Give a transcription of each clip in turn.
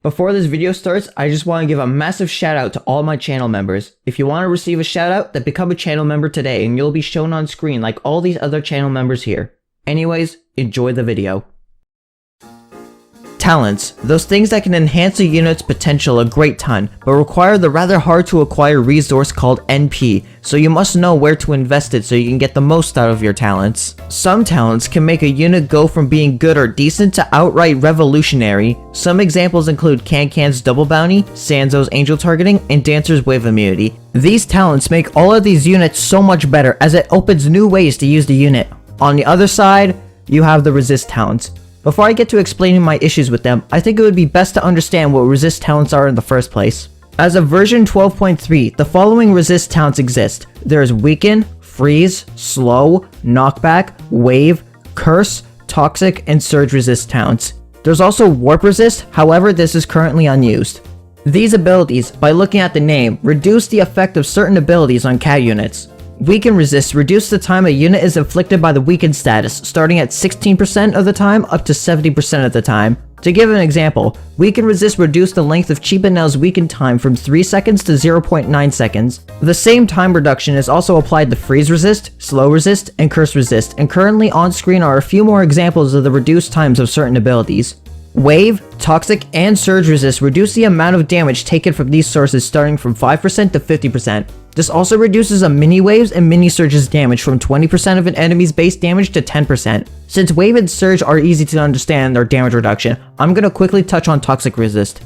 Before this video starts, I just want to give a massive shout out to all my channel members. If you want to receive a shout out, then become a channel member today and you'll be shown on screen like all these other channel members here. Anyways, enjoy the video. Talents. Those things that can enhance a unit's potential a great ton, but require the rather hard to acquire resource called NP, so you must know where to invest it so you can get the most out of your talents. Some talents can make a unit go from being good or decent to outright revolutionary. Some examples include Cancan's Double Bounty, Sanzo's Angel Targeting, and Dancer's Wave Immunity. These talents make all of these units so much better as it opens new ways to use the unit. On the other side, you have the resist talents. Before I get to explaining my issues with them, I think it would be best to understand what resist talents are in the first place. As of version 12.3, the following resist talents exist. There is Weaken, Freeze, Slow, Knockback, Wave, Curse, Toxic, and Surge resist talents. There's also Warp resist, however this is currently unused. These abilities, by looking at the name, reduce the effect of certain abilities on CAD units. Weaken resist reduce the time a unit is inflicted by the weakened status, starting at 16% of the time up to 70% of the time. To give an example, Weaken resist reduced the length of Chibanel's weakened time from 3 seconds to 0.9 seconds. The same time reduction is also applied to Freeze resist, Slow resist, and Curse resist, and currently on screen are a few more examples of the reduced times of certain abilities. Wave, Toxic, and Surge resist reduce the amount of damage taken from these sources starting from 5% to 50%. This also reduces a mini waves and mini surges damage from 20% of an enemy's base damage to 10%. Since wave and surge are easy to understand in their damage reduction, I'm gonna quickly touch on toxic resist.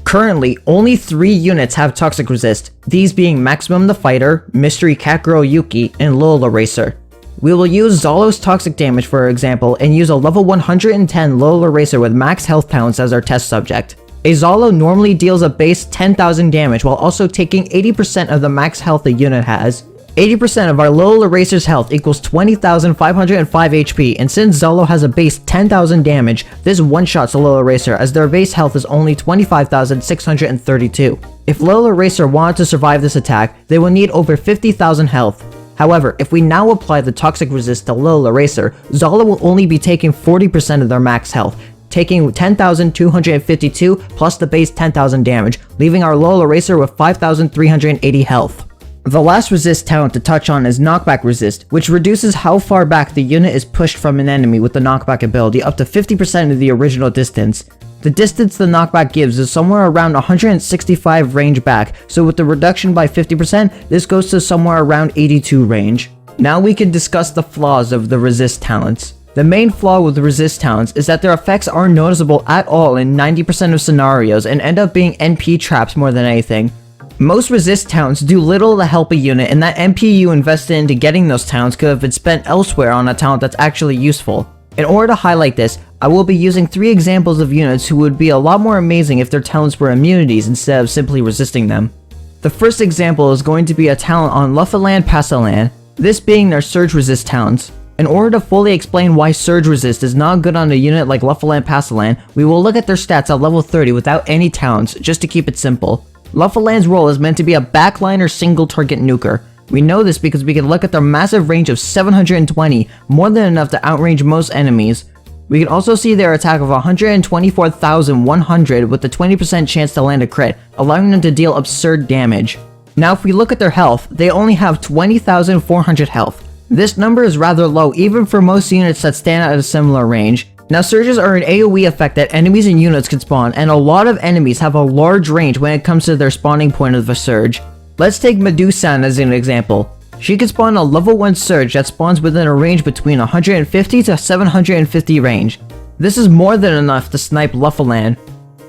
Currently, only 3 units have toxic resist, these being Maximum the Fighter, Mystery Catgirl Yuki, and Lola Racer. We will use Zolo's toxic damage for example and use a level 110 Lola Racer with max health talents as our test subject. A Zolo normally deals a base 10,000 damage while also taking 80% of the max health a unit has. 80% of our Lola Racer's health equals 20,505 HP, and since Zolo has a base 10,000 damage, this one-shots a Lola Racer as their base health is only 25,632. If Lola Racer wanted to survive this attack, they will need over 50,000 health. However, if we now apply the toxic resist to Lola Racer, Zolo will only be taking 40% of their max health, taking 10,252 plus the base 10,000 damage, leaving our Lola Racer with 5,380 health. The last resist talent to touch on is Knockback resist, which reduces how far back the unit is pushed from an enemy with the knockback ability up to 50% of the original distance. The distance the knockback gives is somewhere around 165 range back, so with the reduction by 50%, this goes to somewhere around 82 range. Now we can discuss the flaws of the resist talents. The main flaw with the resist talents is that their effects aren't noticeable at all in 90% of scenarios and end up being NP traps more than anything. Most resist talents do little to help a unit, and that NP you invested into getting those talents could have been spent elsewhere on a talent that's actually useful. In order to highlight this, I will be using 3 examples of units who would be a lot more amazing if their talents were immunities instead of simply resisting them. The first example is going to be a talent on Luffaland Passaland, this being their Surge resist talents. In order to fully explain why Surge resist is not good on a unit like Luffaland Passaland, we will look at their stats at level 30 without any talents, just to keep it simple. Luffaland's role is meant to be a backliner single target nuker. We know this because we can look at their massive range of 720, more than enough to outrange most enemies. We can also see their attack of 124,100 with a 20% chance to land a crit, allowing them to deal absurd damage. Now if we look at their health, they only have 20,400 health. This number is rather low even for most units that stand at a similar range. Now surges are an AoE effect that enemies and units can spawn, and a lot of enemies have a large range when it comes to their spawning point of a surge. Let's take Medusan as an example. She can spawn a level 1 surge that spawns within a range between 150 to 750 range. This is more than enough to snipe Luffaland.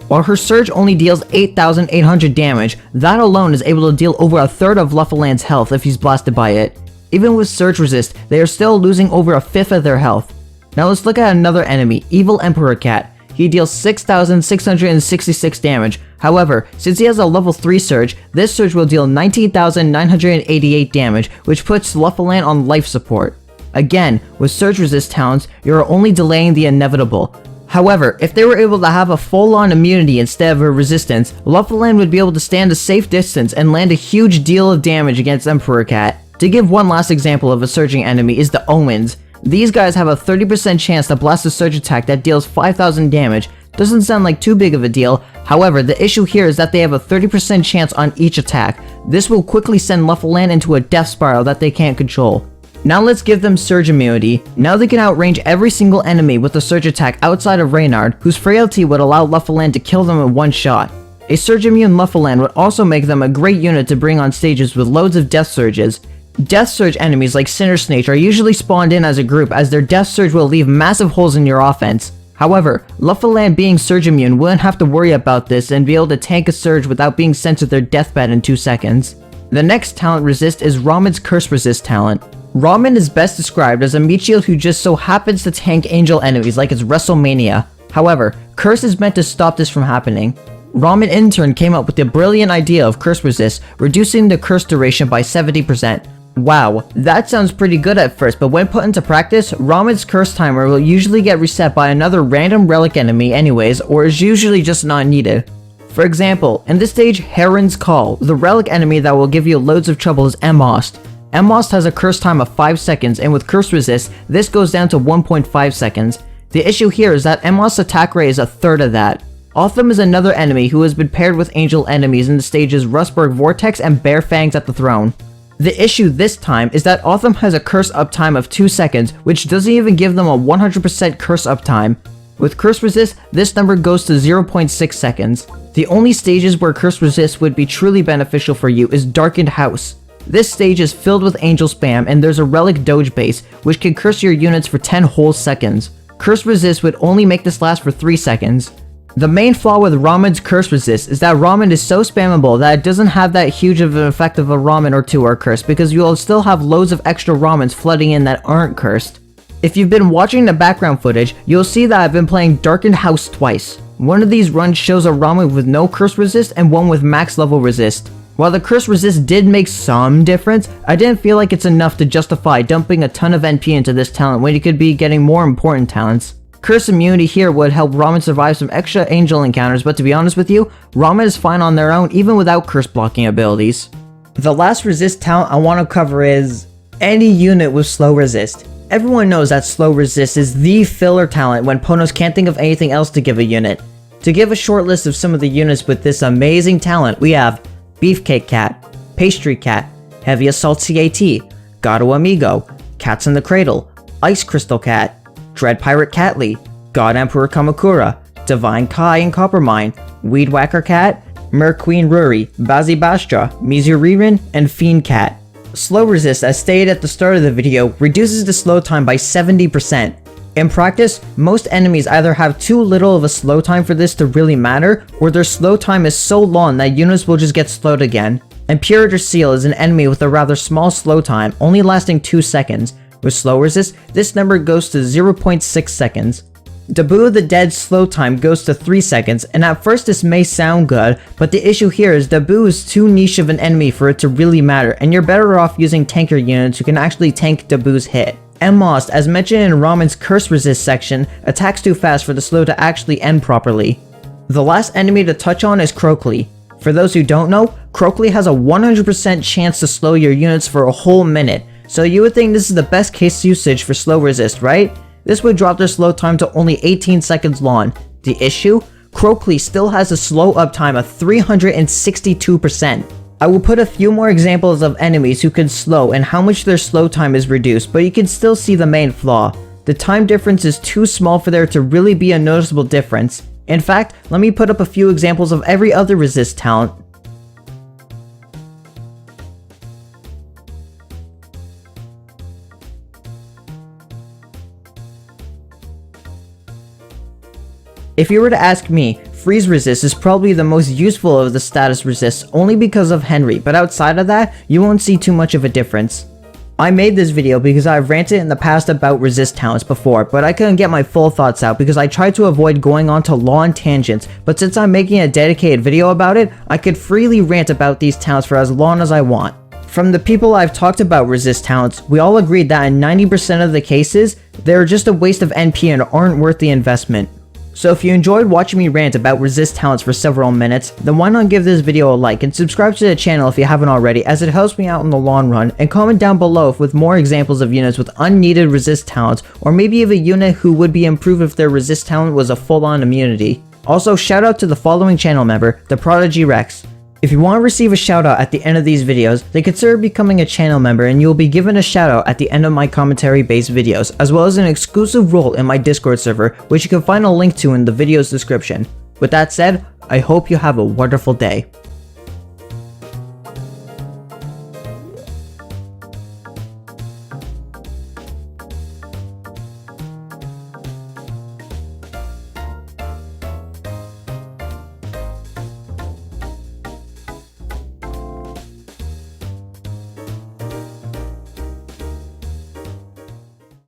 While her surge only deals 8,800 damage, that alone is able to deal over a third of Luffaland's health if he's blasted by it. Even with surge resist, they are still losing over a fifth of their health. Now let's look at another enemy, Evil Emperor Cat. He deals 6,666 damage. However, since he has a level 3 surge, this surge will deal 19,988 damage, which puts Luffaland on life support. Again, with surge resist talents, you are only delaying the inevitable. However, if they were able to have a full-on immunity instead of a resistance, Luffaland would be able to stand a safe distance and land a huge deal of damage against Emperor Cat. To give one last example of a surging enemy is the Omens. These guys have a 30% chance to blast a surge attack that deals 5,000 damage. Doesn't sound like too big of a deal, However, the issue here is that they have a 30% chance on each attack. This will quickly send Lufaland into a death spiral that they can't control. Now let's give them Surge immunity. Now they can outrange every single enemy with a Surge attack outside of Reynard, whose frailty would allow Lufaland to kill them in one shot. A Surge immune Lufaland would also make them a great unit to bring on stages with loads of Death Surges. Death Surge enemies like Cindersnake are usually spawned in as a group, as their Death Surge will leave massive holes in your offense. However, Lufaland being Surge immune wouldn't have to worry about this and be able to tank a Surge without being sent to their deathbed in 2 seconds. The next talent resist is Ramen's Curse Resist talent. Ramen is best described as a meat shield who just so happens to tank angel enemies like it's WrestleMania. However, Curse is meant to stop this from happening. Ramen in turn came up with the brilliant idea of Curse Resist, reducing the curse duration by 70%. Wow, that sounds pretty good at first, but when put into practice, Ramen's curse timer will usually get reset by another random relic enemy anyways, or is usually just not needed. For example, in this stage, Heron's Call, the relic enemy that will give you loads of trouble is Emost. Emost has a curse time of 5 seconds, and with Curse Resist, this goes down to 1.5 seconds. The issue here is that Emost's attack rate is a third of that. Otham is another enemy who has been paired with angel enemies in the stages Rustberg Vortex and Bare Fangs at the Throne. The issue this time is that Otham has a curse uptime of 2 seconds, which doesn't even give them a 100% curse uptime. With Curse Resist, this number goes to 0.6 seconds. The only stages where Curse Resist would be truly beneficial for you is Darkened House. This stage is filled with angel spam, and there's a relic doge base, which can curse your units for 10 whole seconds. Curse Resist would only make this last for 3 seconds. The main flaw with Ramen's Curse Resist is that Ramen is so spammable that it doesn't have that huge of an effect of a Ramen or 2 are cursed, because you'll still have loads of extra Ramens flooding in that aren't cursed. If you've been watching the background footage, you'll see that I've been playing Darkened House twice. One of these runs shows a Ramen with no Curse Resist and one with max level resist. While the Curse Resist did make some difference, I didn't feel like it's enough to justify dumping a ton of NP into this talent when you could be getting more important talents. Curse immunity here would help Ramen survive some extra angel encounters, but to be honest with you, Ramen is fine on their own even without curse blocking abilities. The last resist talent I want to cover is any unit with slow resist. Everyone knows that slow resist is the filler talent when Ponos can't think of anything else to give a unit. To give a short list of some of the units with this amazing talent, we have Beefcake Cat, Pastry Cat, Heavy Assault CAT, Gato Amigo, Cats in the Cradle, Ice Crystal Cat, Dread Pirate Catly, God Emperor Kamakura, Divine Kai and Coppermine, Weed Whacker Cat, Mer Queen Ruri, Bazi Bastra, Mizu Ririn, and Fiend Cat. Slow resist, as stated at the start of the video, reduces the slow time by 70%. In practice, most enemies either have too little of a slow time for this to really matter, or their slow time is so long that units will just get slowed again. Imperator Seal is an enemy with a rather small slow time, only lasting 2 seconds. With slow resist, this number goes to 0.6 seconds. Dabu the Dead's slow time goes to 3 seconds, and at first this may sound good, but the issue here is Dabu is too niche of an enemy for it to really matter, and you're better off using tanker units who can actually tank Dabu's hit. Emost, as mentioned in Ramen's Curse Resist section, attacks too fast for the slow to actually end properly. The last enemy to touch on is Crockley. For those who don't know, Crockley has a 100% chance to slow your units for a whole minute, so you would think this is the best case usage for slow resist, right? This would drop their slow time to only 18 seconds long. The issue? Crockley still has a slow uptime of 362%. I will put a few more examples of enemies who can slow and how much their slow time is reduced, but you can still see the main flaw. The time difference is too small for there to really be a noticeable difference. In fact, let me put up a few examples of every other resist talent. If you were to ask me, Freeze Resist is probably the most useful of the status resists only because of Henry, but outside of that, you won't see too much of a difference. I made this video because I've ranted in the past about resist talents before, but I couldn't get my full thoughts out because I tried to avoid going on to long tangents, but since I'm making a dedicated video about it, I could freely rant about these talents for as long as I want. From the people I've talked about resist talents, we all agreed that in 90% of the cases, they're just a waste of NP and aren't worth the investment. So if you enjoyed watching me rant about resist talents for several minutes, then why not give this video a like and subscribe to the channel if you haven't already, as it helps me out in the long run, and comment down below with more examples of units with unneeded resist talents, or maybe of a unit who would be improved if their resist talent was a full-on immunity. Also, shout out to the following channel member, the Prodigy Rex. If you want to receive a shout out at the end of these videos, then consider becoming a channel member and you will be given a shout out at the end of my commentary based videos, as well as an exclusive role in my Discord server, which you can find a link to in the video's description. With that said, I hope you have a wonderful day.